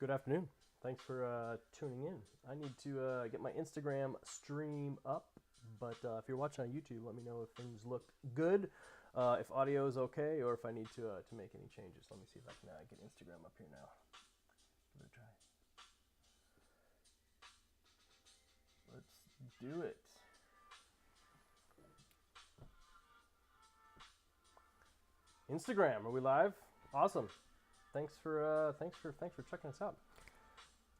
Good afternoon. Thanks for tuning in. I need to get my Instagram stream up, but if you're watching on YouTube, let me know if things look good, if audio is okay, or if I need to make any changes. Let me see if I can get Instagram up here now. Give it a try. Let's do it. Instagram, are we live? Awesome. Thanks for checking us out.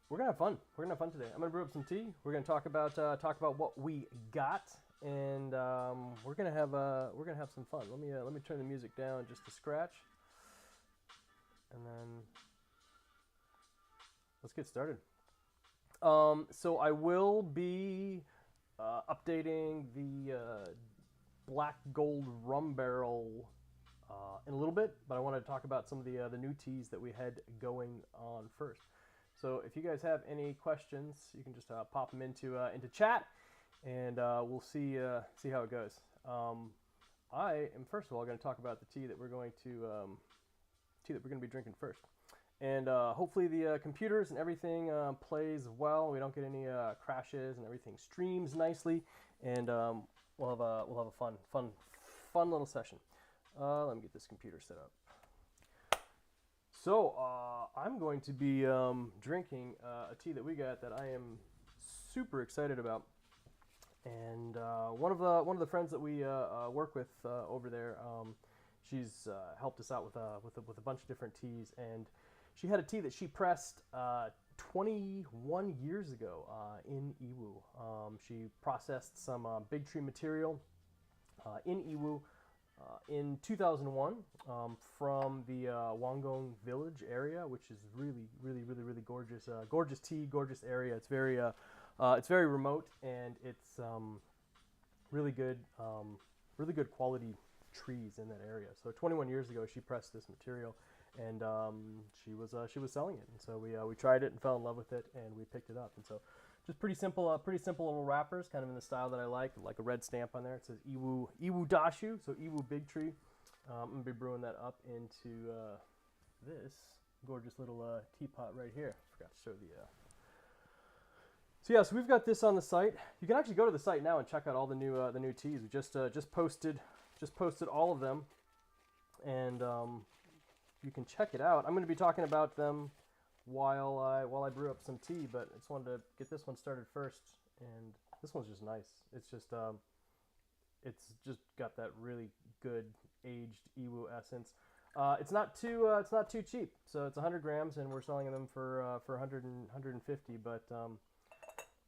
We're gonna have fun. We're gonna have fun today. I'm gonna brew up some tea. We're gonna talk about what we got, and we're gonna have some fun. Let me turn the music down just to scratch, and then let's get started. So I will be updating the black gold rum barrel in a little bit, but I want to talk about some of the new teas that we had going on first. So if you guys have any questions, you can just pop them into chat, and we'll see how it goes. I am first of all going to talk about the tea that we're going to be drinking first, and hopefully the computers and everything plays well. We don't get any crashes, and everything streams nicely, and we'll have a fun little session. Let me get this computer set up. So I'm going to be drinking a tea that we got that I am super excited about, and one of the friends that we work with over there, she's helped us out with a bunch of different teas, and she had a tea that she pressed 21 years ago in Iwu. She processed some big tree material in Iwu. In 2001, from the Wangong village area, which is really gorgeous, gorgeous tea, gorgeous area. It's very remote, and it's really good quality trees in that area. So 21 years ago, she pressed this material, and she was selling it, and so we tried it and fell in love with it, and we picked it up, and so. Just pretty simple little wrappers, kind of in the style that I like a red stamp on there. It says Iwu Dashu, so Iwu Big Tree. I'm gonna be brewing that up into this gorgeous little teapot right here. Forgot to show the. So yeah, so we've got this on the site. You can actually go to the site now and check out all the new teas. We just posted all of them, and you can check it out. I'm going to be talking about them while I brew up some tea, but I just wanted to get this one started first, and this one's just nice. It's just got that really good aged Iwu essence. It's not too cheap, so it's 100 grams, and we're selling them for 150. But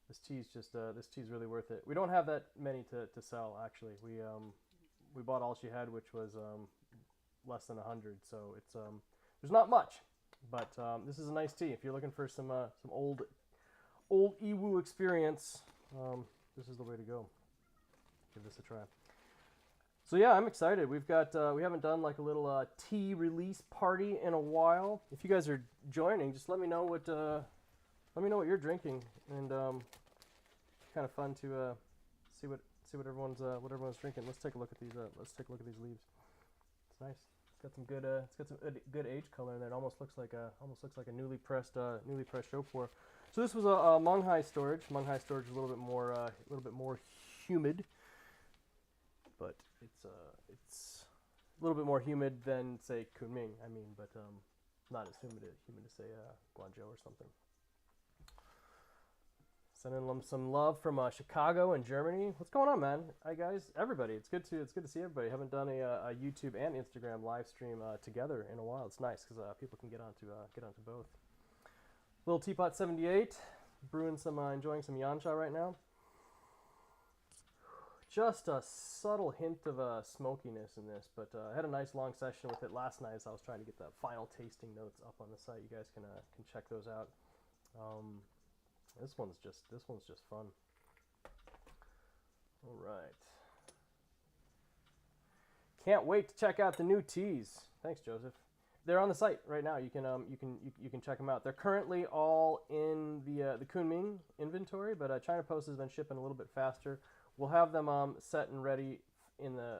this tea's really worth it. We don't have that many to sell, actually. We bought all she had, which was less than 100, so it's there's not much. But this is a nice tea. If you're looking for some old Iwu experience, this is the way to go. Give this a try. So yeah, I'm excited. We haven't done like a little tea release party in a while. If you guys are joining, just let me know what you're drinking, and kind of fun to see what everyone's drinking. Let's take a look at these. Let's take a look at these leaves. It's nice. It's got some good age color in there. It almost looks like a newly pressed show pour. So this was a Monghai storage. Monghai storage is a little bit more humid, but it's a little bit more humid than say Kunming. I mean, but not as humid as say Guangzhou or something. Sending them some love from Chicago and Germany. What's going on, man? Hi guys, everybody. It's good to see everybody. Haven't done a YouTube and Instagram live stream together in a while. It's nice because people can get onto both. Little Teapot 78, brewing enjoying some yancha right now. Just a subtle hint of smokiness in this, but I had a nice long session with it last night as I was trying to get the final tasting notes up on the site. You guys can check those out. This one's just fun. All right. Can't wait to check out the new teas. Thanks, Joseph. They're on the site right now. You can check them out. They're currently all in the Kunming inventory, but China Post has been shipping a little bit faster. We'll have them set and ready in the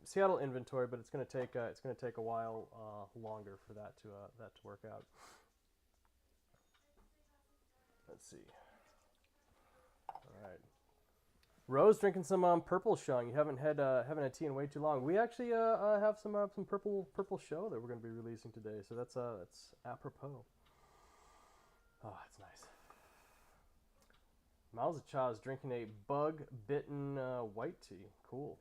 Seattle inventory, but it's going to take a while longer for that to work out. Let's see. All right. Rose drinking some purple shung. You haven't had tea in way too long. We actually have some purple show that we're going to be releasing today. So that's apropos. Oh, that's nice. Miles of Cha is drinking a bug-bitten white tea. Cool.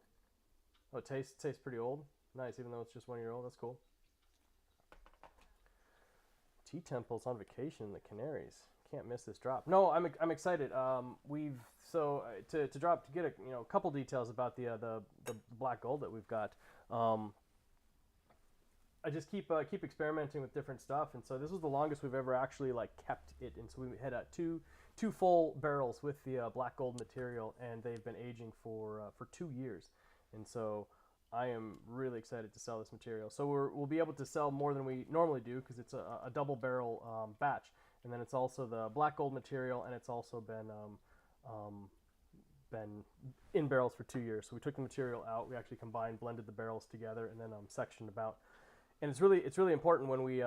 Oh, it tastes pretty old. Nice, even though it's just 1 year old. That's cool. Tea Temple's on vacation in the Canaries. Can't miss this drop. No, I'm excited. To get a couple details about the black gold that we've got. I just keep experimenting with different stuff, and so this was the longest we've ever actually like kept it. And so we had two full barrels with the black gold material, and they've been aging for 2 years. And so I am really excited to sell this material. So we'll be able to sell more than we normally do because it's a double barrel batch, and then it's also the black gold material, and it's also been in barrels for 2 years. So we took the material out, we actually blended the barrels together, and then sectioned about. And it's really important when we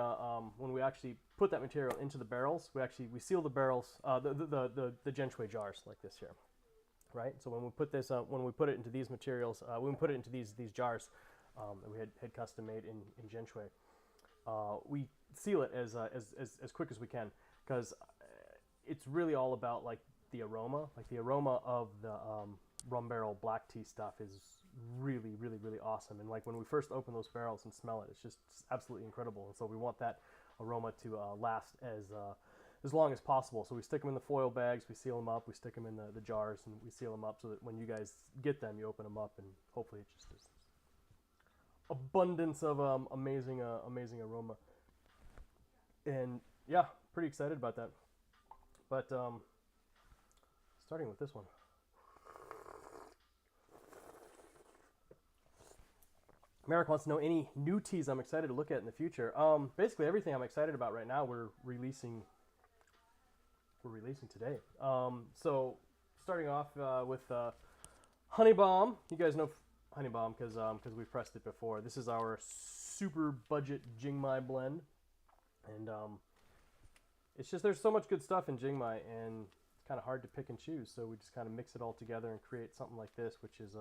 actually put that material into the barrels. We seal the barrels, the gentry jars like this here, right? So when we put this when we put it into these materials, when we put it into these jars that we had custom made in gentry, we seal it as quick as we can, because it's really all about like the aroma. Like the aroma of the rum barrel black tea stuff is really awesome. And like when we first open those barrels and smell it, it's just absolutely incredible. And so we want that aroma to last as long as possible. So we stick them in the foil bags, we seal them up, we stick them in the jars, and we seal them up so that when you guys get them, you open them up, and hopefully it just is abundance of amazing aroma. And yeah, pretty excited about that. But starting with this one. Merrick wants to know any new teas I'm excited to look at in the future. Basically everything I'm excited about right now we're releasing today. So starting off with Honey Bomb. You guys know Honey Bomb because we've pressed it before. This is our super budget Jingmai blend, and it's just there's so much good stuff in Jingmai, and it's kind of hard to pick and choose. So we just kind of mix it all together and create something like this, which is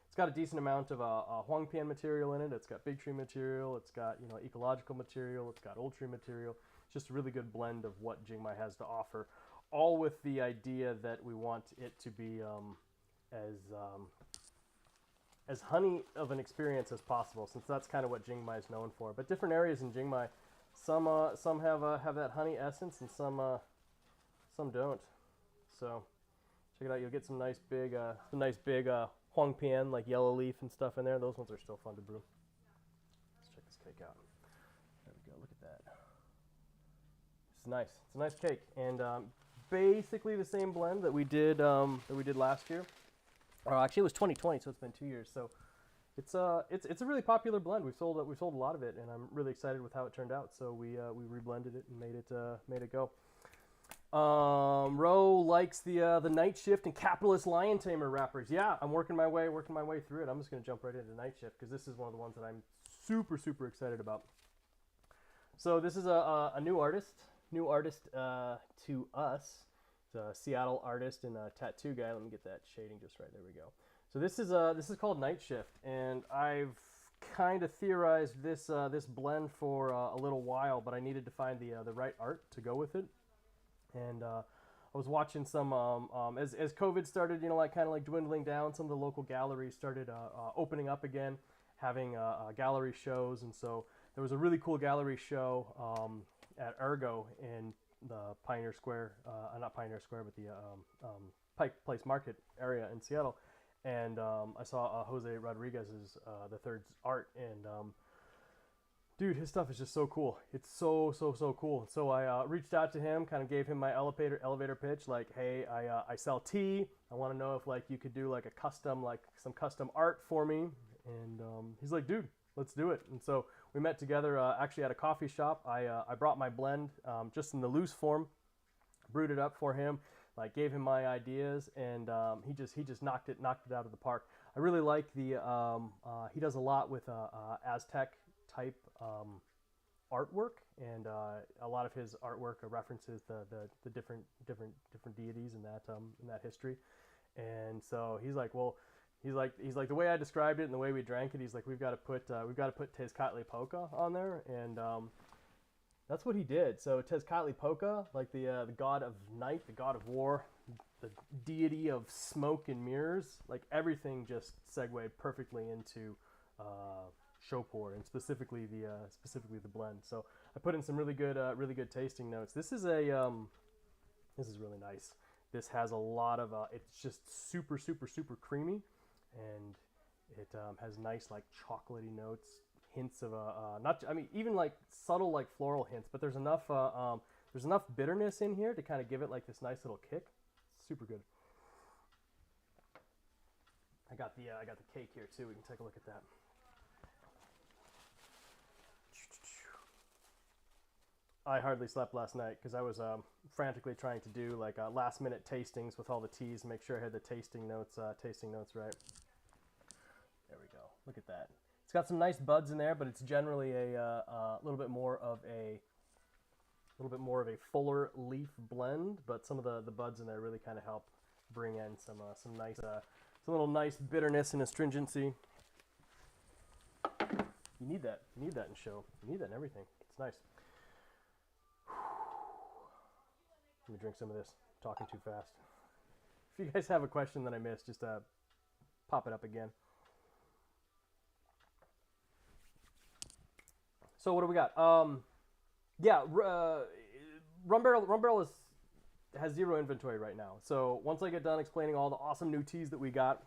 it's got a decent amount of Huangpian material in it. It's got big tree material. It's got ecological material. It's got old tree material. It's just a really good blend of what Jingmai has to offer, all with the idea that we want it to be as honey of an experience as possible, since that's kind of what Jingmai is known for. But different areas in Jingmai, some have that honey essence, and some don't. So check it out. You'll get some nice big Huangpian, like yellow leaf and stuff in there. Those ones are still fun to brew. Let's check this cake out. There we go. Look at that. It's nice. It's a nice cake, and basically the same blend that we did last year. Or actually, it was 2020, so it's been 2 years. So it's a really popular blend. We've sold a lot of it, and I'm really excited with how it turned out. So we reblended it and made it go. Ro likes the Night Shift and Capitalist Lion Tamer wrappers. Yeah, I'm working my way through it. I'm just gonna jump right into Night Shift because this is one of the ones that I'm super excited about. So this is a new artist to us. It's a Seattle artist and a tattoo guy. Let me get that shading just right. There we go. So this is called Night Shift, and I've kind of theorized this blend for a little while, but I needed to find the right art to go with it. And I was watching some as COVID started, kind of dwindling down. Some of the local galleries started opening up again, having gallery shows, and so there was a really cool gallery show at Ergo in the Pioneer Square, not Pioneer Square, but the Pike Place Market area in Seattle, and I saw Jose Rodriguez's the third's art, and dude, his stuff is just so cool. It's so cool. So I reached out to him, kind of gave him my elevator pitch, like, hey, I sell tea. I want to know if you could do some custom art for me. And he's like, dude, let's do it. And so we met together actually at a coffee shop. I brought my blend just in the loose form, brewed it up for him, gave him my ideas, and he just knocked it out of the park. I really like the he does a lot with Aztec type artwork, and a lot of his artwork references the different deities in that history. And so he's like, well, he's like the way I described it and the way we drank it. He's like, we've got to put Tezcatlipoca on there, and that's what he did. So Tezcatlipoca, like the god of night, the god of war, the deity of smoke and mirrors, like everything just segued perfectly into pu-erh, and specifically the blend. So I put in some really good tasting notes. This is really nice. This has a lot of it's just super creamy, and it has nice like chocolatey notes, hints of even like subtle like floral hints, but there's enough bitterness in here to kind of give it like this nice little kick. Super good. I got the cake here too. We can take a look at that. I hardly slept last night because I was frantically trying to do like last minute tastings with all the teas, make sure I had the tasting notes right. There we go. Look at that. It's got some nice buds in there, but it's generally a little bit more of a fuller leaf blend. But some of the buds in there really kind of help bring in some nice some little nice bitterness and astringency. You need that. You need that in show. You need that in everything. It's nice. Let me drink some of this. I'm talking too fast. If you guys have a question that I missed, just pop it up again. So what do we got? Rum Barrel has zero inventory right now. So once I get done explaining all the awesome new teas that we got,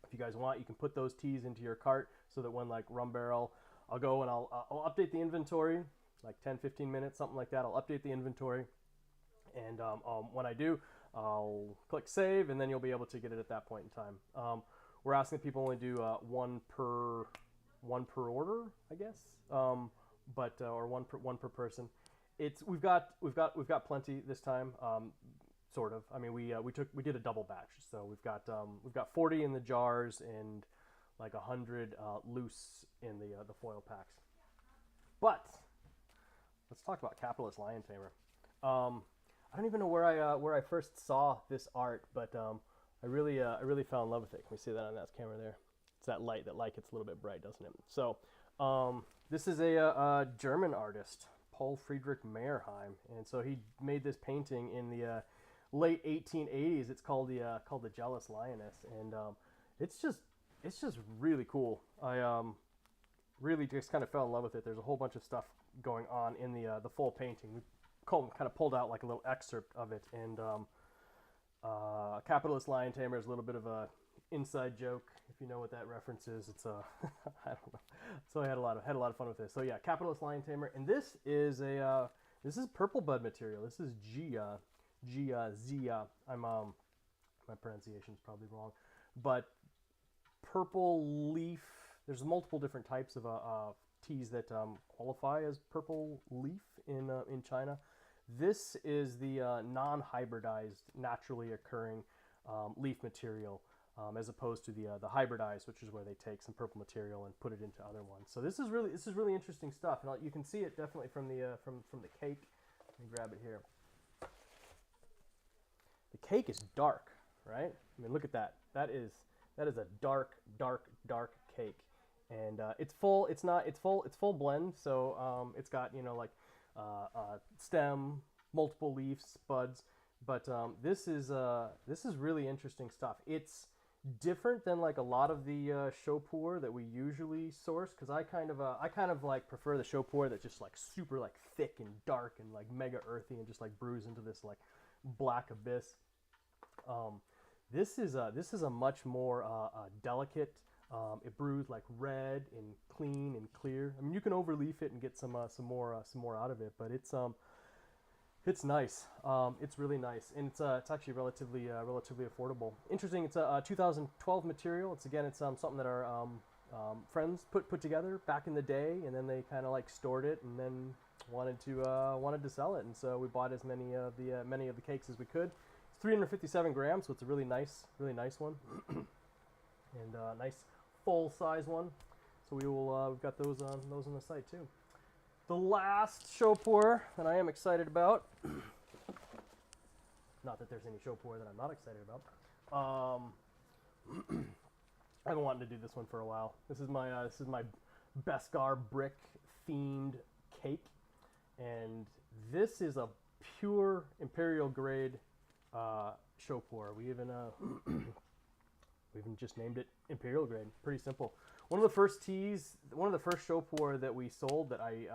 if you guys want, you can put those teas into your cart so that when like Rum Barrel, I'll go and I'll update the inventory, like 10-15 minutes, something like that. I'll update the inventory, and when I do, I'll click save, and then you'll be able to get it at that point in time. We're asking people only do one per order, I guess, or one per person. We've got plenty this time, sort of. I mean, we did a double batch, so we've got 40 in the jars and like 100 loose in the foil packs. But let's talk about Capitalist Lion Tamer. I don't even know where I first saw this art, but I really fell in love with it. Can we see that on that camera there? It's that light gets a little bit bright, doesn't it? So this is a German artist, Paul Friedrich Meyerheim, and so he made this painting in the late 1880s. It's called the Jealous Lioness, and it's just really cool. I really just kind of fell in love with it. There's a whole bunch of stuff going on in the full painting. We kind of pulled out like a little excerpt of it, and Capitalist Lion Tamer is a little bit of a inside joke, if you know what that reference is. It's I don't know. So I had a lot of fun with this. So yeah, Capitalist Lion Tamer, and this is purple bud material. This is Zia. My pronunciation is probably wrong, but purple leaf. There's multiple different types of teas that qualify as purple leaf in China. This is the non-hybridized, naturally occurring leaf material, as opposed to the hybridized, which is where they take some purple material and put it into other ones. So this is really interesting stuff, and you can see it definitely from the cake. Let me grab it here. The cake is dark, right? I mean, look at that. That is a dark cake, and it's full. It's full blend. So it's got like stem, multiple leaves, buds, but this is really interesting stuff. It's different than like a lot of the pu-erh that we usually source, because I kind of like prefer the pu-erh that's just like super like thick and dark and like mega earthy and just like brews into this like black abyss. This is a much more delicate. It brews like red and clean and clear. I mean, you can overleaf it and get some more out of it, but it's nice. It's really nice, and it's actually relatively affordable. Interesting. It's a 2012 material. It's something that our friends put together back in the day, and then they kind of like stored it, and then wanted to sell it, and so we bought as many of the cakes as we could. It's 357 grams, so it's a really nice one, and nice full size one. So we've got those on the site too. The last show pu'er that I am excited about, not that there's any show pu'er that I'm not excited about. I've been wanting to do this one for a while. This is my Beskar brick themed cake, and this is a pure Imperial grade show pu'er. We even just named it Imperial grade. Pretty simple. One of the first show pu'er that we sold that I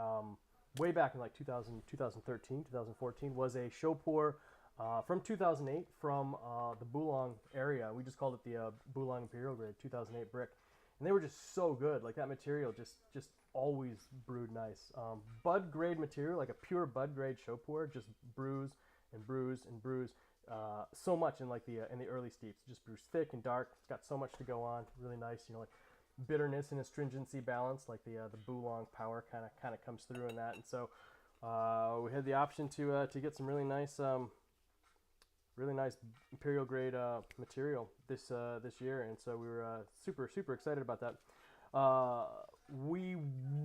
way back in like 2013, 2014 was a show pu'er from 2008 from the Bulong area. We just called it the Bulong Imperial grade 2008 brick, and they were just so good. Like that material just always brewed nice. Bud grade material, like a pure bud grade show pu'er, just brews and brews and brews so much in like in the early steeps. It just brews thick and dark. It's got so much to go on. Really nice, you know, like bitterness and astringency balance, like the Bulong power kind of comes through in that. And so we had the option to get some really nice Imperial grade material this year, and so we were super excited about that. We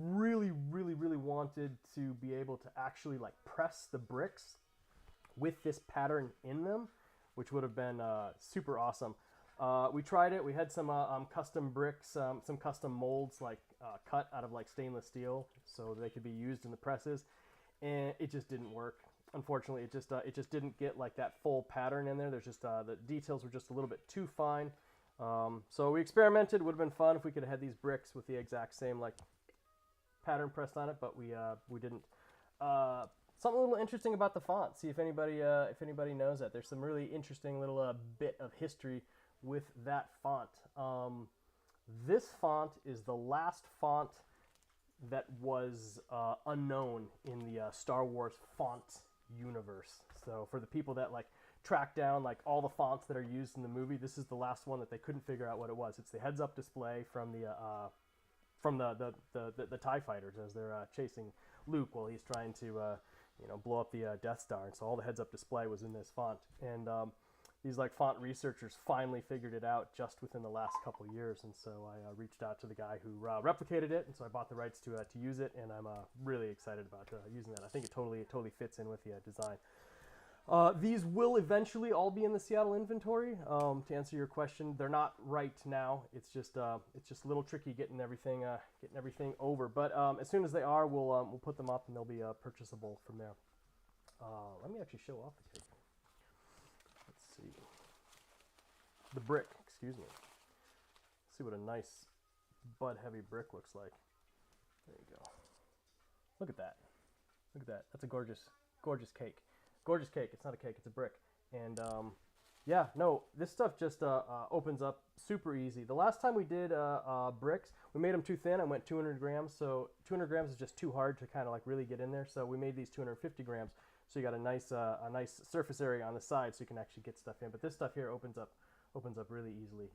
really wanted to be able to actually like press the bricks with this pattern in them, which would have been super awesome. We tried it. We had some custom bricks, some custom molds like cut out of like stainless steel so they could be used in the presses, and it just didn't work. Unfortunately, it just didn't get like that full pattern in there. There's just the details were just a little bit too fine. So we experimented. Would have been fun if we could have had these bricks with the exact same like pattern pressed on it, but we didn't. Something a little interesting about the font. See if anybody knows that. There's some really interesting little bit of history with that font. This font is the last font that was unknown in the Star Wars font universe. So for the people that like track down like all the fonts that are used in the movie, this is the last one that they couldn't figure out what it was. It's the heads-up display from the TIE fighters as they're chasing Luke while he's trying to blow up the Death Star. And so all the heads-up display was in this font. And these like font researchers finally figured it out just within the last couple years. And so I reached out to the guy who replicated it, and so I bought the rights to use it, and I'm really excited about using that. I think it totally fits in with the design. These will eventually all be in the Seattle inventory. To answer your question, they're not right now. It's just a little tricky getting everything over. But as soon as they are, we'll put them up, and they'll be purchasable from there. Let me actually show off the cake. Let's see the brick. Excuse me. Let's see what a nice bud heavy brick looks like. There you go. Look at that. Look at that. That's a gorgeous cake. Gorgeous cake. It's not a cake, it's a brick. And yeah, no, this stuff just opens up super easy. The last time we did bricks, we made them too thin. I went 200 grams. So 200 grams is just too hard to kind of like really get in there. So we made these 250 grams. So you got a nice surface area on the side, so you can actually get stuff in. But this stuff here opens up really easily.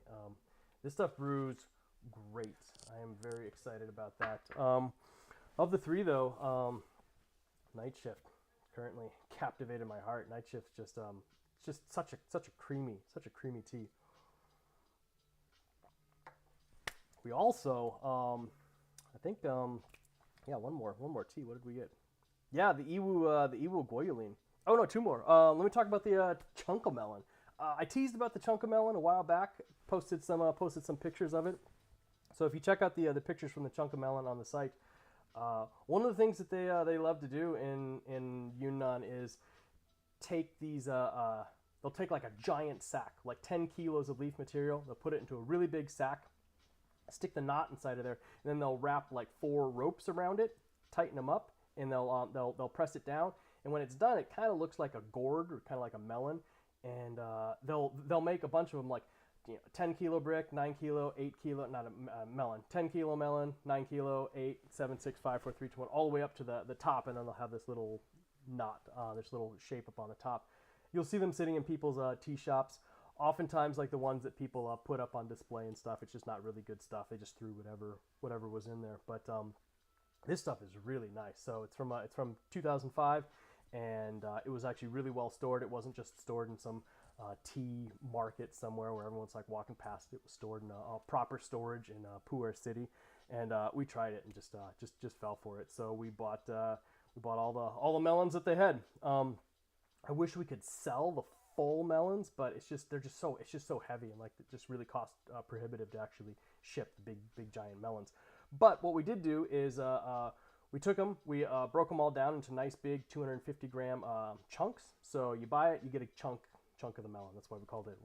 This stuff brews great. I am very excited about that. Of the three though, Night Shift currently captivated my heart. Night Shift's just such a creamy tea. We also I think yeah, one more tea. What did we get? Yeah, the Ewu goyaline. Oh no, two more. Let me talk about the chunka melon. I teased about the chunka melon a while back. Posted some pictures of it. So if you check out the pictures from the chunka melon on the site, one of the things that they love to do in Yunnan is take these. They'll take like a giant sack, like 10 kilos of leaf material. They'll put it into a really big sack, stick the knot inside of there, and then they'll wrap like 4 ropes around it, tighten them up, and they'll press it down. And when it's done, it kind of looks like a gourd or kind of like a melon. And they'll make a bunch of them, like 10 kilo brick, 9 kilo, 8 kilo, not a melon, 10 kilo melon, 9 kilo, 8, 7, 6, 5, 4, 3, 2, 1, all the way up to the top, and then they'll have this little knot, this little shape up on the top. You'll see them sitting in people's tea shops. Oftentimes, like the ones that people put up on display and stuff, it's just not really good stuff. They just threw whatever was in there. But this stuff is really nice. So it's from 2005, and it was actually really well stored. It wasn't just stored in some tea market somewhere where everyone's like walking past it. It was stored in a proper storage in Pu'er city, and we tried it and just fell for it. So we bought all the melons that they had. I wish we could sell the full melons, but it's just so heavy, and like it just really cost prohibitive to actually ship the big giant melons. But what we did do is we took them, we broke them all down into nice big 250-gram chunks. So you buy it, you get a chunk of the melon. That's why we called it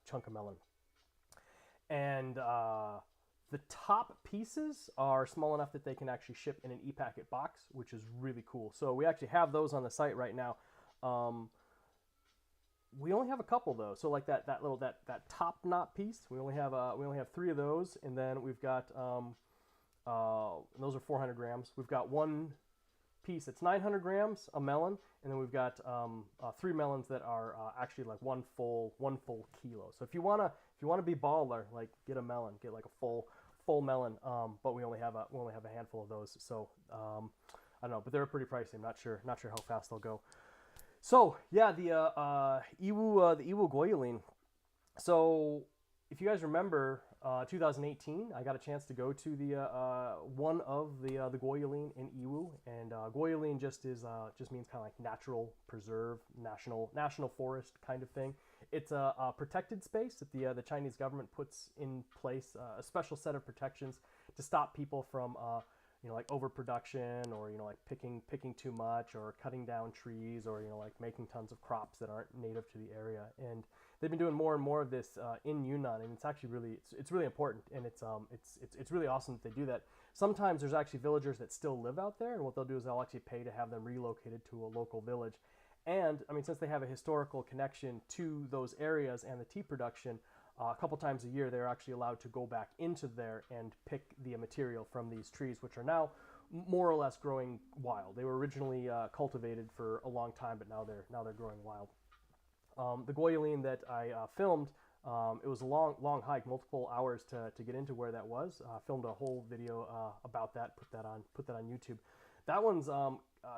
chunk of melon. And the top pieces are small enough that they can actually ship in an e-packet box, which is really cool. So we actually have those on the site right now. We only have a couple though. So like that top knot piece, we only have 3 of those, and then we've got those are 400 grams. We've got one piece that's 900 grams, a melon, and then we've got 3 melons that are actually like one full kilo. So if you wanna be baller, like get a melon, get like a full melon. But we only have a handful of those. So I don't know, but they're pretty pricey. I'm not sure how fast they'll go. So yeah, the Iwu goyaline. So if you guys remember, 2018, I got a chance to go to the one of the goyaline in Iwu, and goyaline just means kind of like natural preserve, national forest kind of thing. It's a protected space that the Chinese government puts in place, a special set of protections to stop people from like overproduction, or like picking too much, or cutting down trees, or like making tons of crops that aren't native to the area. And they've been doing more and more of this in Yunnan, and it's actually really important, and it's really awesome that they do that. Sometimes there's actually villagers that still live out there, and what they'll do is they'll actually pay to have them relocated to a local village. And I mean, since they have a historical connection to those areas and the tea production, a couple times a year they're actually allowed to go back into there and pick the material from these trees, which are now more or less growing wild. They were originally cultivated for a long time, but now they're growing wild. The goyaline that I filmed, it was a long hike, multiple hours to get into where that was. Filmed a whole video about that, put that on YouTube. That one's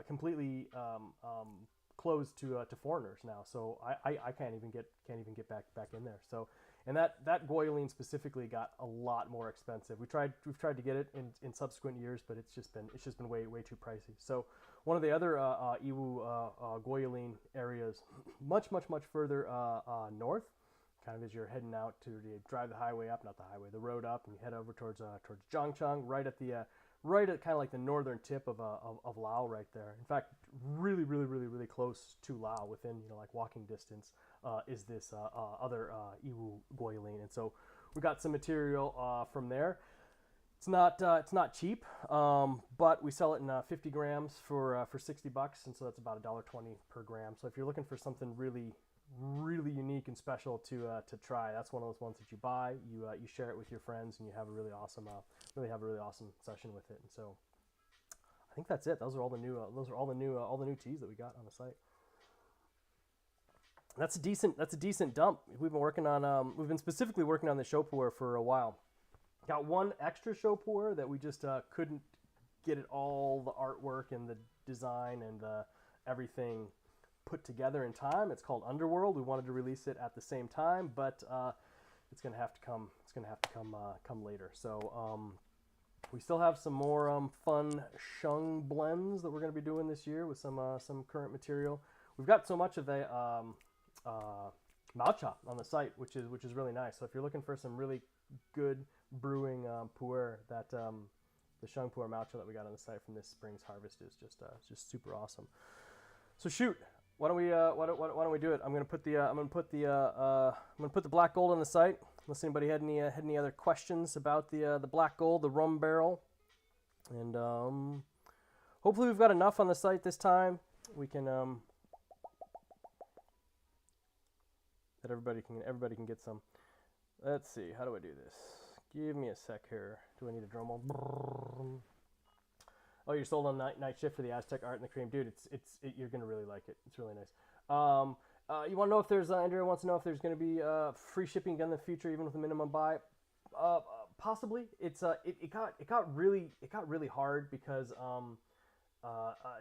completely closed to foreigners now, so I can't even get back in there. So, and that goyaline specifically got a lot more expensive. We've tried to get it in subsequent years, but it's just been way too pricey. So one of the other Iwu goyaline areas, much further north, kind of as you're heading out to drive the road up, and you head over towards Zhangcheng, right at kind of like the northern tip of Laos right there. In fact, really close to Laos, within like walking distance, is this other Iwu goyaline. And so we got some material from there. It's not cheap, but we sell it in 50 grams for $60, and so that's about $1.20 per gram. So if you're looking for something really unique and special to try, that's one of those ones that you buy, you share it with your friends, and you have a really awesome session with it. And so I think that's it. Those are all the new teas that we got on the site. That's a decent dump. We've been specifically working on the show pu'er for a while. Got one extra show pu'er that we just couldn't get it all, the artwork and the design and everything put together in time. It's called Underworld. We wanted to release it at the same time, but it's gonna have to come later. So we still have some more fun sheng blends that we're gonna be doing this year with some current material. We've got so much of the matcha on the site, which is really nice. So if you're looking for some really good brewing pu'er, that the sheng pu'er matcha that we got on the site from this spring's harvest is just super awesome. So shoot, why don't we do it? I'm gonna put the black gold on the site. Unless anybody had any other questions about the black gold, the rum barrel, and hopefully we've got enough on the site this time. We can that everybody can get some. Let's see, how do I do this? Give me a sec here. Do I need a drum roll? Oh, you're sold on night shift for the Aztec art and the cream, dude. You're gonna really like it. It's really nice. You want to know if there's Andrea wants to know if there's going to be free shipping again in the future, even with a minimum buy. Possibly. It got really hard because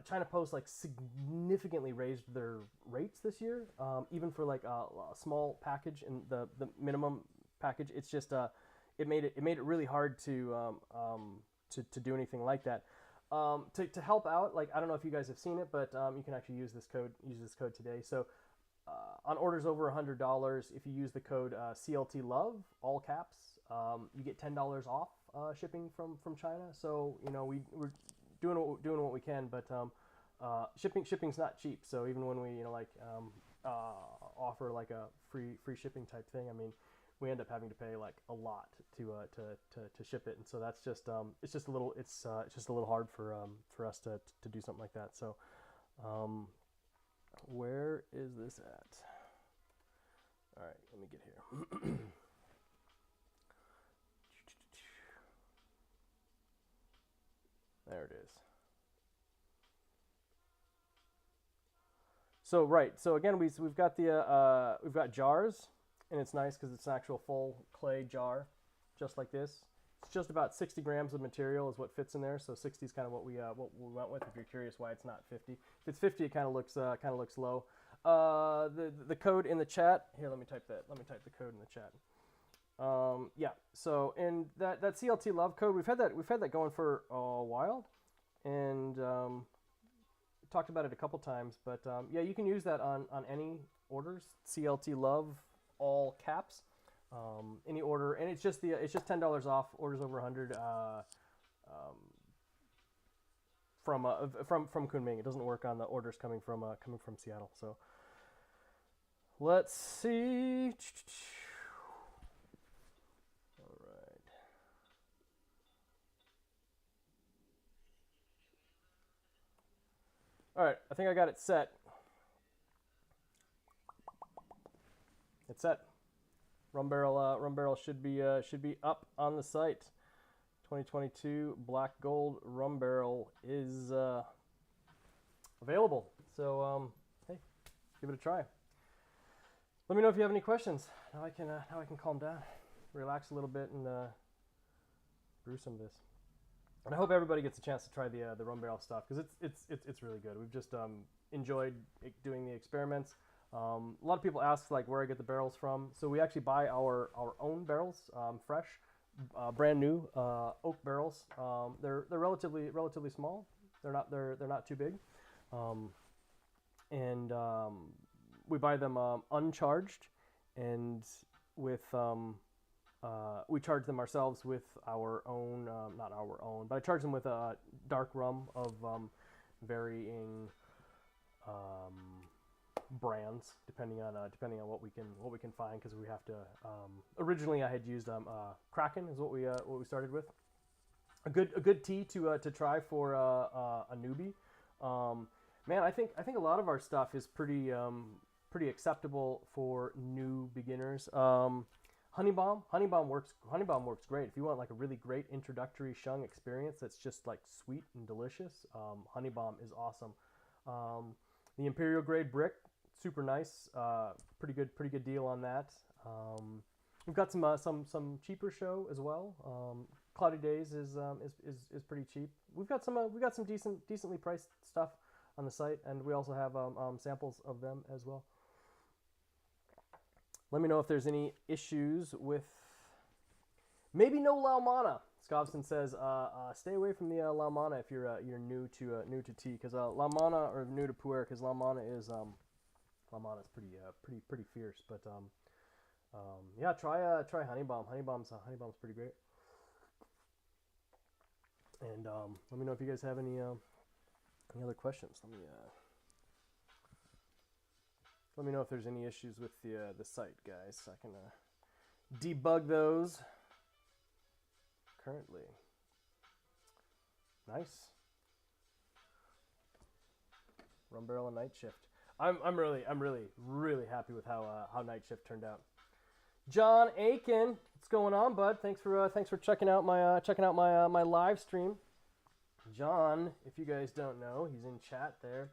China Post like significantly raised their rates this year, even for like a small package and the minimum package. It's just it made it really hard to do anything like that. To help out, like I don't know if you guys have seen it, but you can actually use this code today. So on orders over $100, if you use the code CLT Love, all caps, you get $10 off shipping from China. So you know we're doing what we can, but shipping's not cheap. So even when we offer like a free shipping type thing, I mean we end up having to pay like a lot to ship it, and so that's just it's just a little hard for us to do something like that. So where is this at? All right, let me get here. There it is. So right, so again we've got we've got jars, and it's nice because it's an actual full clay jar, just like this. It's just about 60 grams of material is what fits in there. So 60 is kind of what we went with. If you're curious why it's not 50, if it's 50, it kind of looks low. The code in the chat here. Let me type the code in the chat. Yeah. So in that CLT Love code, we've had that going for a while, and talked about it a couple times. But yeah, you can use that on any orders. CLT Love, all caps. Any order, and it's just $10 off orders over 100 from Kunming. It doesn't work on the orders coming from Seattle. So let's see. All right. All right. I think I got it set. It's set. Rum barrel should be up on the site. 2022 black gold rum barrel is available. So hey, give it a try. Let me know if you have any questions. Now I can calm down, relax a little bit, and brew some of this. And I hope everybody gets a chance to try the rum barrel stuff, because it's really good. We've just enjoyed doing the experiments. A lot of people ask like where I get the barrels from. So we actually buy our own barrels, fresh, brand new oak barrels. They're relatively small. They're not too big, and we buy them uncharged, and with we charge them ourselves with our own, not our own, but I charge them with a dark rum of varying brands depending on what we can find, because we have to. Originally, I had used Kraken is what we started with. A good tea to try for a newbie. Man, I think a lot of our stuff is pretty acceptable for new beginners. Honey bomb works great if you want like a really great introductory shung experience that's just like sweet and delicious. Honey bomb is awesome. The Imperial grade brick, super nice. Pretty good deal on that. We've got some cheaper show as well. Cloudy Days is pretty cheap. We've got some decently priced stuff on the site, and we also have samples of them as well. Let me know if there's any issues with maybe no Laumana. Scovson says stay away from the Laumana if you're new to tea, because Laumana, or new to pu'er, because Laumana is pretty fierce. But yeah, try honey bomb. Honey bomb's pretty great. And let me know if you guys have any other questions. Let me know if there's any issues with the site, guys. I can debug those currently. Nice. Rum barrel and night shift. I'm really happy with how night shift turned out. John Aiken, what's going on, bud? Thanks for checking out my live stream. John, if you guys don't know, he's in chat there.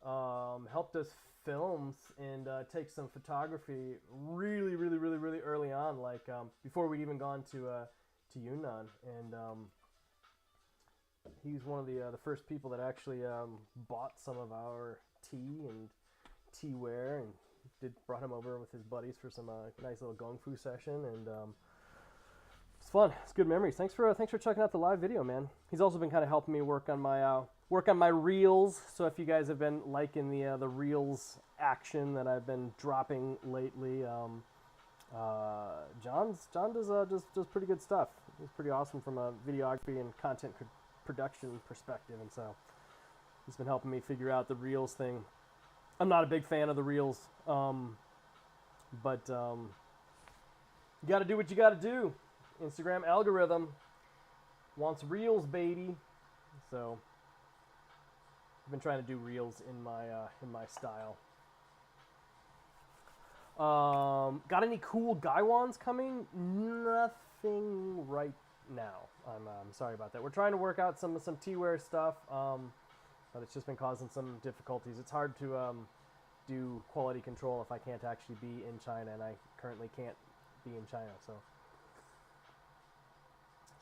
Helped us film and take some photography really early on, like before we'd even gone to Yunnan, and he's one of the first people that actually bought some of our tea and teaware, and brought him over with his buddies for some nice little gong fu session, and it's fun. It's good memories. Thanks for checking out the live video, man. He's also been kind of helping me work on my reels. So if you guys have been liking the reels action that I've been dropping lately, John does pretty good stuff. He's pretty awesome from a videography and content production perspective, and so he's been helping me figure out the reels thing. I'm not a big fan of the reels, but you got to do what you got to do. Instagram algorithm wants reels, baby. So I've been trying to do reels in my style. Got any cool Gaiwans coming? Nothing right now. I'm sorry about that. We're trying to work out some teaware stuff, but it's just been causing some difficulties. It's hard to do quality control if I can't actually be in China, and I currently can't be in China. So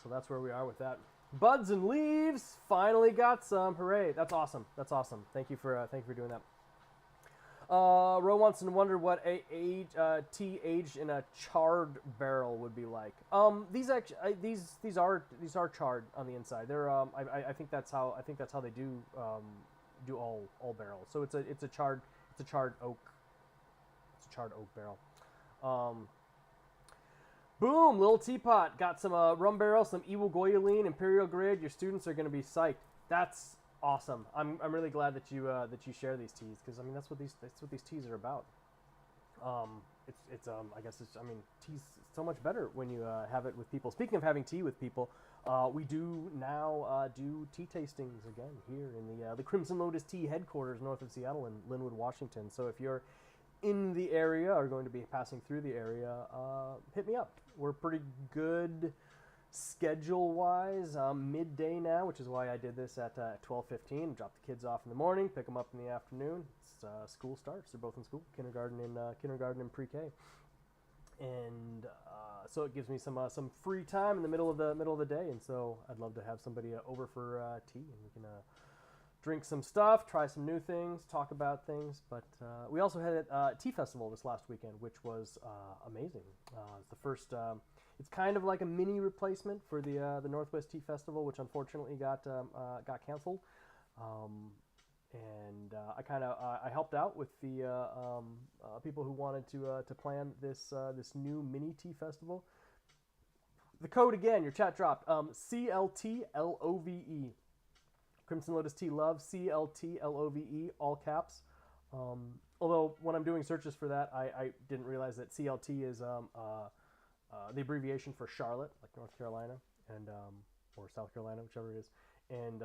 that's where we are with that. Buds and leaves, finally got some. Hooray! That's awesome. That's awesome. Thank you for doing that. Ro wants to wonder what tea aged in a charred barrel would be like. These are charred on the inside. They're I think that's how they do all barrels. So it's a charred oak. It's a charred oak barrel. Boom, little teapot. Got some rum barrel, some evil goyaline, Imperial grade. Your students are going to be psyched. That's awesome. I'm really glad that you share these teas, because I mean that's what these teas are about. Tea's so much better when you have it with people. Speaking of having tea with people, we do now do tea tastings again here in the Crimson Lotus Tea headquarters north of Seattle in Linwood, Washington. So if you're in the area or going to be passing through the area, hit me up. We're pretty good schedule-wise, midday now, which is why I did this at 12:15. Drop the kids off in the morning, pick them up in the afternoon. School starts. They're both in school, kindergarten and pre-K, and so it gives me some free time in the middle of the day. And so I'd love to have somebody over for tea, and we can drink some stuff, try some new things, talk about things. But we also had a tea festival this last weekend, which was amazing. It's the first. It's kind of like a mini replacement for the Northwest Tea Festival, which unfortunately got canceled. And I helped out with the people who wanted to plan this new mini tea festival. The code again, your chat dropped. CLTLOVE. Crimson Lotus Tea Love, CLTLOVE, all caps. Although when I'm doing searches for that, I didn't realize that CLT is the abbreviation for Charlotte, like North Carolina, and or South Carolina, whichever it is. And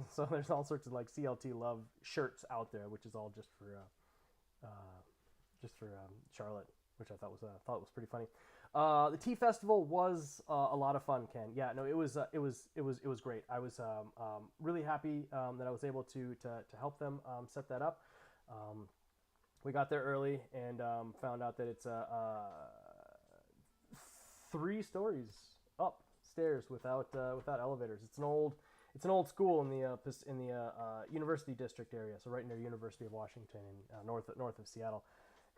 so there's all sorts of like CLT Love shirts out there, which is all just for Charlotte, which I thought was pretty funny. The tea festival was a lot of fun, Ken. Yeah, no, it was great. I was really happy that I was able to help them set that up. We got there early and found out that it's 3 stories upstairs without elevators. It's an old school in the University District area, so right near University of Washington, in north of Seattle.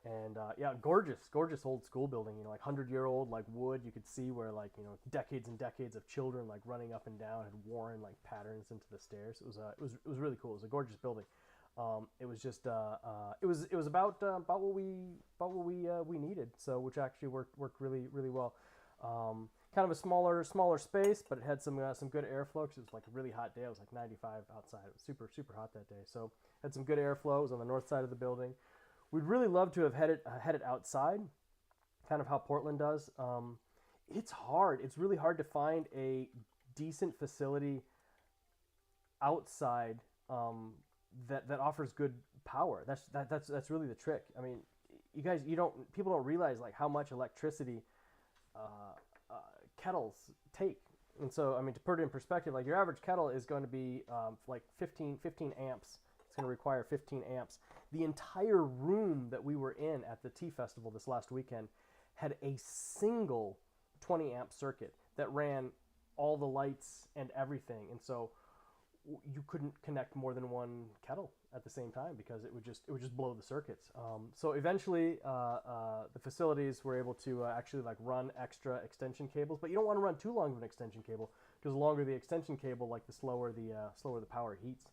And yeah, gorgeous old school building. You know, like 100-year-old, like wood. You could see where decades and decades of children like running up and down had worn like patterns into the stairs. It was really cool. It was a gorgeous building. It was just it was about what we needed. So which actually worked really well. Kind of a smaller space, but it had some good airflow because it was like a really hot day. It was like 95 outside. It was super hot that day. So had some good airflow. It was on the north side of the building. We'd really love to have headed outside, kind of how Portland does. It's hard. It's really hard to find a decent facility outside that offers good power. That's really the trick. I mean, people don't realize like how much electricity kettles take. And so, I mean, to put it in perspective, like your average kettle is going to be like 15 amps. It's going to require 15 amps. The entire room that we were in at the tea festival this last weekend had a single 20 amp circuit that ran all the lights and everything, and so you couldn't connect more than one kettle at the same time because it would just blow the circuits. So eventually, the facilities were able to actually like run extra extension cables, but you don't want to run too long of an extension cable because the longer the extension cable, like the slower the power heats.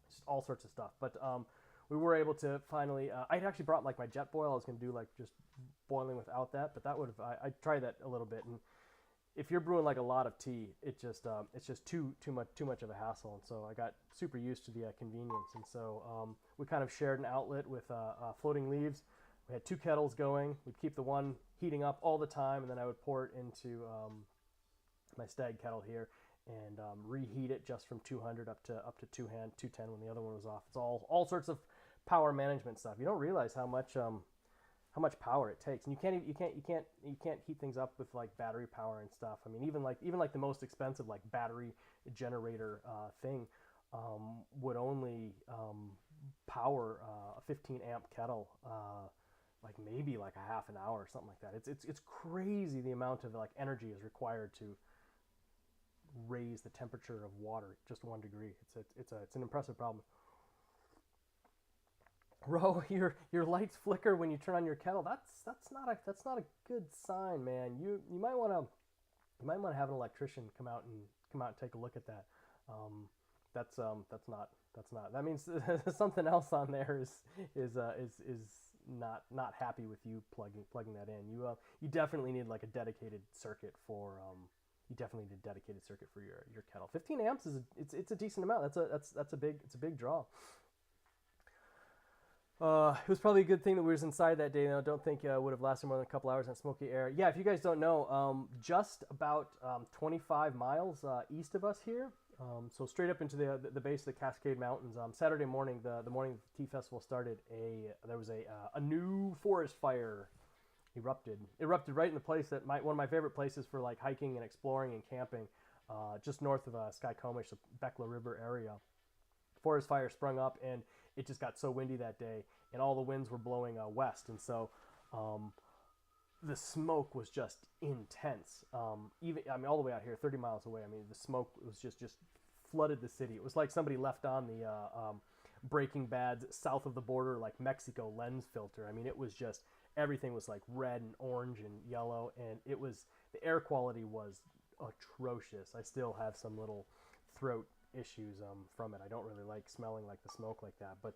Just all sorts of stuff. But we were able to finally. I'd actually brought like my jet boil. I was going to do like just boiling without that, but that would have I tried that a little bit. And if you're brewing like a lot of tea, it's just too much of a hassle. And so I got super used to the convenience. And so we kind of shared an outlet with floating leaves. We had 2 kettles going. We'd keep the one heating up all the time, and then I would pour it into my stag kettle here and reheat it just from 200 up to 210 when the other one was off. It's all sorts of power management stuff. You don't realize how much power it takes, and you can't heat things up with like battery power and stuff. I mean, even like the most expensive like battery generator thing would only power a 15 amp kettle like maybe like a half an hour or something like that. It's crazy the amount of like energy is required to raise the temperature of water just 1 degree. It's an impressive problem. Ro, your lights flicker when you turn on your kettle. That's not a good sign, man. You might want to have an electrician come out and take a look at that. That's not. That means something else on there is not happy with you plugging that in. You definitely need like a dedicated circuit for your kettle. 15 amps is it's a decent amount. That's a big draw. It was probably a good thing that we was inside that day. I don't think it would have lasted more than a couple hours in that smoky air. Yeah, if you guys don't know, just about 25 miles east of us here, so straight up into the base of the Cascade Mountains. Saturday morning, the morning the tea festival started, there was a new forest fire erupted right in the place that one of my favorite places for like hiking and exploring and camping, just north of Skycomish, the Bekla River area. Forest fire sprung up, and it just got so windy that day, and all the winds were blowing west, and so the smoke was just intense. Even all the way out here, 30 miles away. I mean, the smoke was just flooded the city. It was like somebody left on the Breaking Bad's south of the border, like Mexico lens filter. I mean, it was just everything was like red and orange and yellow, and the air quality was atrocious. I still have some little throat issues from it. I don't really like smelling like the smoke like that, but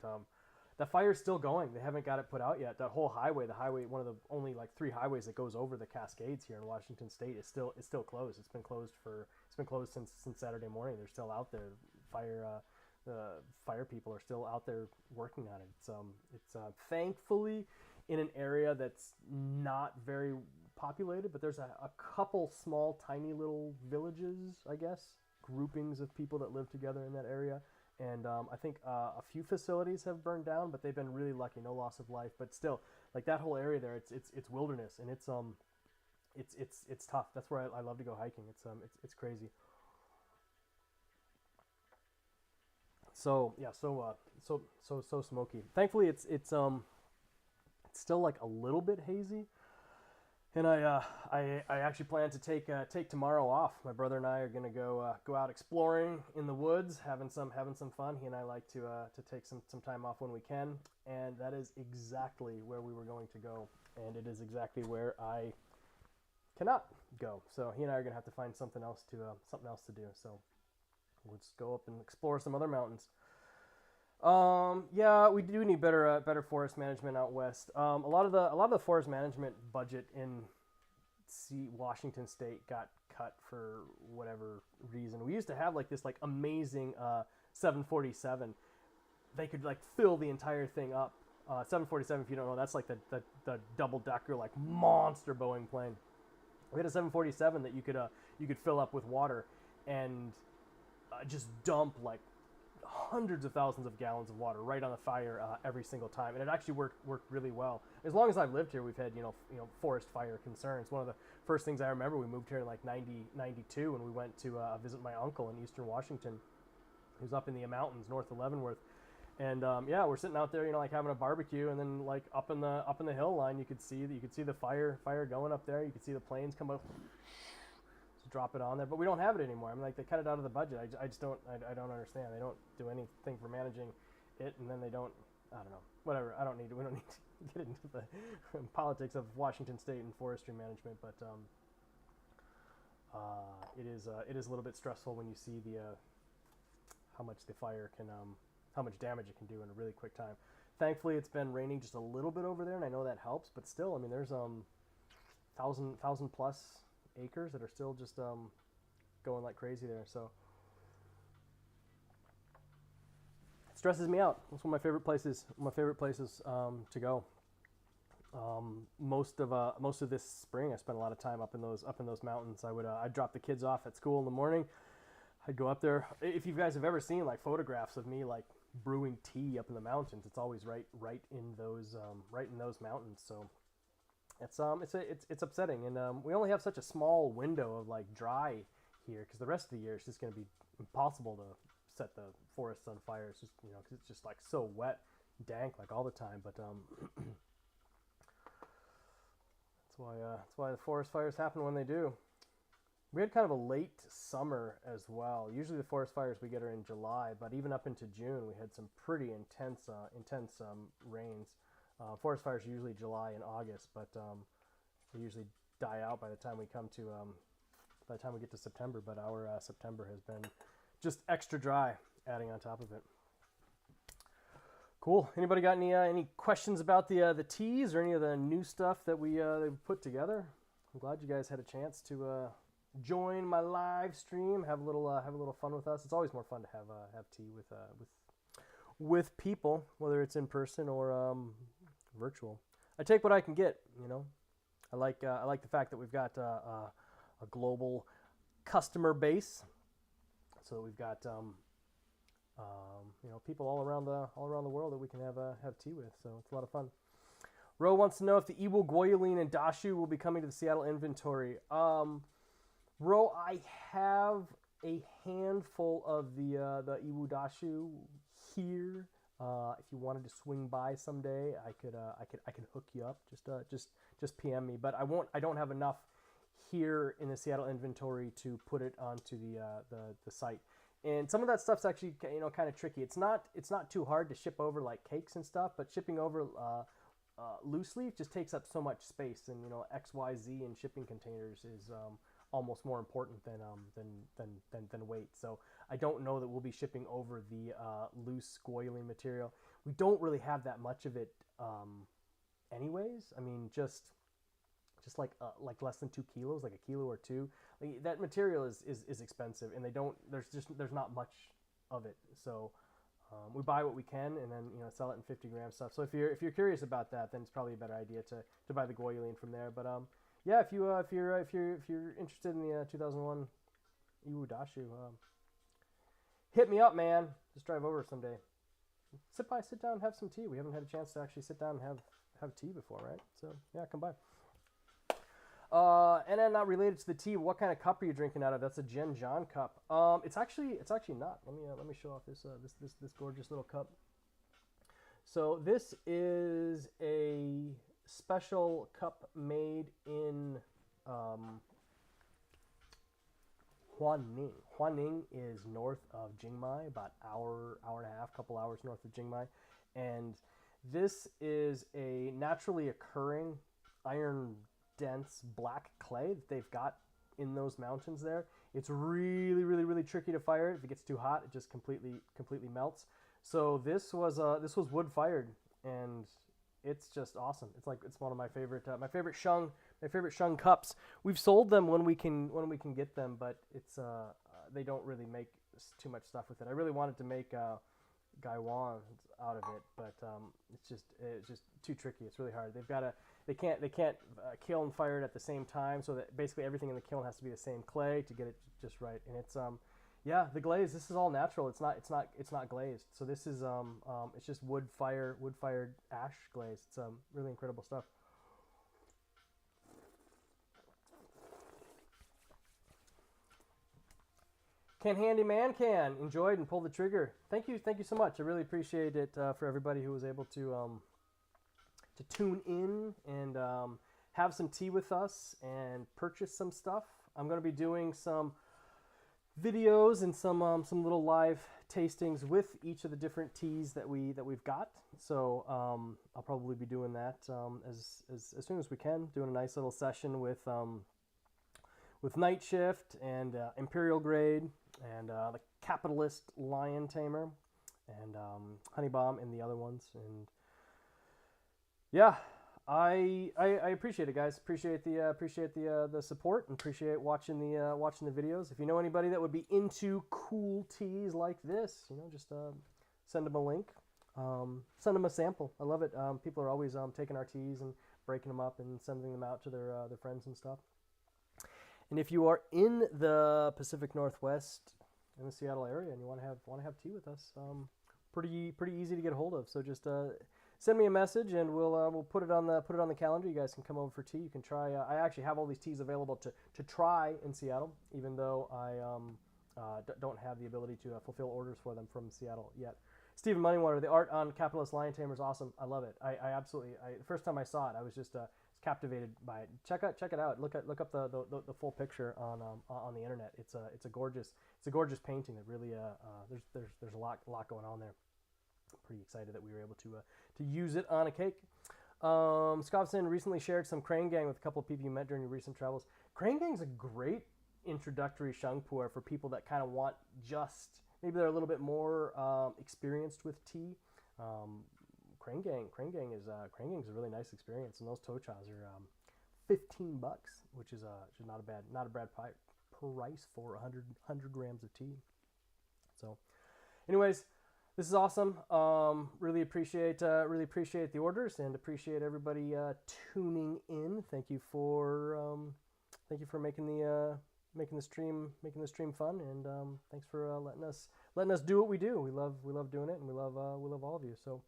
the fire's still going. They haven't got it put out yet. That whole highway, one of the only like 3 highways that goes over the Cascades here in Washington State, is still closed. It's been closed since Saturday morning. They're still out there. The fire people are still out there working on it. It's thankfully in an area that's not very populated, but there's a couple small, tiny little villages, I guess, groupings of people that live together in that area, and I think a few facilities have burned down, but they've been really lucky, no loss of life. But still, like that whole area there, it's wilderness, and it's tough. That's where I love to go hiking. It's crazy. So yeah, so smoky. Thankfully, it's still like a little bit hazy. And I actually plan to take tomorrow off. My brother and I are gonna go out exploring in the woods, having some fun. He and I like to take some time off when we can, and that is exactly where we were going to go, and it is exactly where I cannot go. So he and I are gonna have to find something else to do. So we'll just go up and explore some other mountains. Yeah, we do need better forest management out west. A lot of the forest management budget in Washington State got cut for whatever reason. We used to have like this like amazing 747. They could like fill the entire thing up. 747, if you don't know, that's like the double decker like monster Boeing plane. We had a 747 that you could fill up with water and just dump like hundreds of thousands of gallons of water right on the fire every single time, and it actually worked really well. As long as I've lived here, we've had forest fire concerns. One of the first things I remember, we moved here in like 92, and we went to visit my uncle in eastern Washington, who's up in the mountains north of Leavenworth, and yeah, we're sitting out there, like having a barbecue, and then like up in the hill line, you could see the fire going up there. You could see the planes come up, drop it on there. But we don't have it anymore. I mean, like they cut it out of the budget. I just don't. I don't understand. They don't do anything for managing it, and then they don't. I don't know. Whatever. I don't need. We don't need to get into the politics of Washington State and forestry management, but it is a little bit stressful when you see the how much the fire can how much damage it can do in a really quick time. Thankfully, it's been raining just a little bit over there, and I know that helps. But still, I mean, there's thousand plus acres that are still just going like crazy there. So it stresses me out. It's one of my favorite places. To go. Most of this spring, I spent a lot of time up in those mountains. I'd drop the kids off at school in the morning. I'd go up there. If you guys have ever seen like photographs of me like brewing tea up in the mountains, it's always right in those mountains. So it's upsetting, and we only have such a small window of like dry here because the rest of the year it's just going to be impossible to set the forests on fire. It's just because it's just like so wet, dank like all the time. But that's why the forest fires happen when they do. We had kind of a late summer as well. Usually the forest fires we get are in July, but even up into June we had some pretty intense rains. Forest fires are usually July and August, but they usually die out by the time we get to September. But our September has been just extra dry, adding on top of it. Cool. Anybody got any questions about the teas or any of the new stuff that we put together? I'm glad you guys had a chance to join my live stream, have a little fun with us. It's always more fun to have tea with people, whether it's in person or virtual. I take what I can get. I like the fact that we've got a global customer base, so we've got people all around the world that we can have tea with. So it's a lot of fun. Ro wants to know if the Iwu, goyaline, and dashu will be coming to the Seattle inventory. Ro, I have a handful of the Iwu dashu here. If you wanted to swing by someday, I could hook you up. Just PM me. But I don't have enough here in the Seattle inventory to put it onto the site. And some of that stuff's actually kind of tricky. It's not too hard to ship over like cakes and stuff, but shipping over loose leaf just takes up so much space, and XYZ in shipping containers is almost more important than weight. So I don't know that we'll be shipping over the loose goyaline material. We don't really have that much of it anyways. I mean, just like less than 2 kilos, like a kilo or 2. Like, that material is expensive, and there's not much of it. So we buy what we can, and then sell it in 50-gram stuff. So if you're curious about that, then it's probably a better idea to buy the goyaline from there. But yeah, if you're interested in the 2001 Iwu dashu, hit me up, man. Just drive over someday. Sit down, have some tea. We haven't had a chance to actually sit down and have tea before, right? So yeah, come by. And then not related to the tea, what kind of cup are you drinking out of? That's a Jen John cup. It's actually not. Let me show off this gorgeous little cup. So this is a special cup made in Huaning. Huaning is north of Jingmai, about hour and a half, couple hours north of Jingmai, and this is a naturally occurring iron dense black clay that they've got in those mountains there. It's really, really, really tricky to fire it. If it gets too hot, it just completely melts. So this was wood fired, and it's just awesome. It's one of my favorite shung cups. We've sold them when we can get them, but it's they don't really make too much stuff with it. I really wanted to make gaiwan out of it, but it's just too tricky. It's really hard. They can't kiln fire it at the same time, so that basically everything in the kiln has to be the same clay to get it just right. And it's the glaze. This is all natural. It's not glazed. So this is it's just wood fired ash glaze. It's really incredible stuff. Can Handyman enjoyed and pulled the trigger. Thank you so much. I really appreciate it for everybody who was able to tune in and have some tea with us and purchase some stuff. I'm going to be doing some videos and some little live tastings with each of the different teas that we've got. So I'll probably be doing that as soon as we can. Doing a nice little session with Night Shift and Imperial Grade and the Capitalist Lion Tamer and Honey Bomb and the other ones. And yeah, I appreciate it, guys. Appreciate the support and appreciate watching the videos. If you know anybody that would be into cool teas like this, just send them a link. Send them a sample. I love it. People are always taking our teas and breaking them up and sending them out to their friends and stuff. And if you are in the Pacific Northwest, in the Seattle area, and you want to have tea with us, pretty easy to get a hold of. So just send me a message, and we'll put it on the calendar. You guys can come over for tea. You can try. I actually have all these teas available to try in Seattle, even though I don't have the ability to fulfill orders for them from Seattle yet. Stephen Moneywater, the art on Capitalist Lion Tamer is awesome. I love it. I absolutely. The first time I saw it, I was just captivated by it. Check it out. Look up the full picture on the internet. It's a gorgeous painting that really there's a lot going on there. I'm pretty excited that we were able to use it on a cake. Scovson recently shared some Crane Gang with a couple of people you met during your recent travels. Crane Gang's a great introductory sheng pu'er for people that kind of want maybe they're a little bit more experienced with tea. Crane Gang is a really nice experience, and those tochas are $15, which is not a bad price for 100 grams of tea. So, anyways, this is awesome. Really appreciate the orders and appreciate everybody tuning in. Thank you for making the stream fun, and thanks for letting us do what we do. We love doing it, and we love all of you. So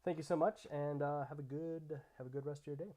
thank you so much, and have a good rest of your day.